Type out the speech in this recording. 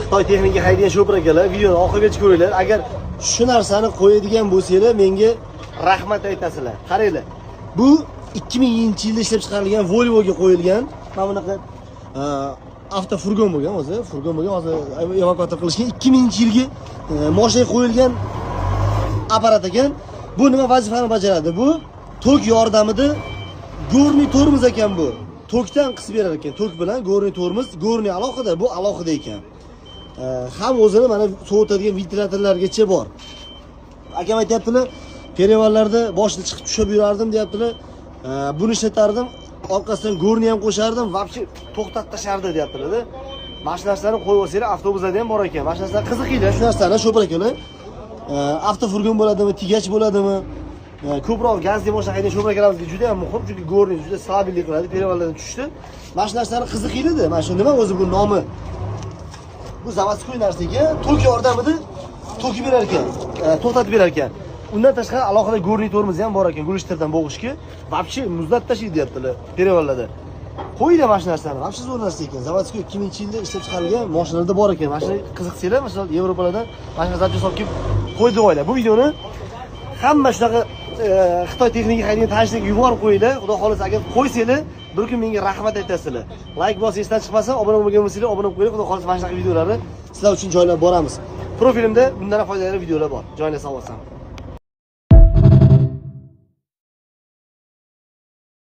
Xitoy texnika haydaydigan sho'pir akalar, videoni oxirigacha ko'ringlar. Agar shu narsani qo'yadigan bo'lsanglar, menga rahmat aytasizlar. Qaranglar. Bu 2000-yilda ishlab chiqarilgan Volvoga qo'yilgan mana bunaqa avtofurgon bo'lgan o'zi, furgon bo'lgan, hozir evakuator qilishgan 2000-yilgi mashinaga qo'yilgan apparat ekan. Bu nima vazifani bajaradi? Bu tok yordamida gorniy tormoz ekan bu. Tokdan qisib berar ekan. Tok bilan gorniy tormoz, gorniy alohida, bu alohida ekan. Ham o'zini mana sovutadigan ventilyatorlargacha bor. Akam aytayaptilar, perevallarda boshida chiqib tushib yurardim deyaptilar. Buni ishlatardim, orqasidan gorniy ham qo'shardim, vobshe to'xtatib tashardi deyaptilar-da. Mashinasini qo'yib olsanglar, avtobuslarda ham bor ekan. Mashinaslar qiziqinglar shu narsani, sho'pir akalar. Avtofurgon bo'ladimi, tigach bo'ladimi? Ko'proq gazli mashina haydaydigan sho'pir akalarimizga juda ham muhim, chunki gorniy juda stabillik qiladi, perevallardan tushdi. Mashinasini qiziqinglar-da. Mana shu nima o'zi bu nomi? Bu zavodskiy narsa ekan, tok yordamida tokib berar ekan, to'xtatib berar ekan. Undan tashqari alohida gorniy tormozi ham bor ekan, gulishtirdan bo'g'ishga. Vobshe muzlat tashlaydi deyaptilar perevallarda. Qo'yinglar mashinasini. Vobshe zo'r narsa ekan. Zavodskiy 2000-yilda ishlab chiqarilgan mashinalarda bor ekan. Mashina qiziqsanglar, masalan, Yevropalardan mashina zapchast olib kelib qo'ydi qo'yinglar. Bu videoni hamma shunaqa Xitoy texnika haydaydigan tanishlarga yuborib qo'yinglar. Xudo xolisa agar qo'ysanglar, bir kun menga rahmat aytasizlar. Like bosib esdan chiqmasa, obuna bo'lmagan bo'lsanglar, obuna bo'lib qo'ying. Xudo xolisa mana shunaqa videolarni sizlar uchun joylab boramiz. Profilimda bundan foydali videolar bor. Joylasam olsam.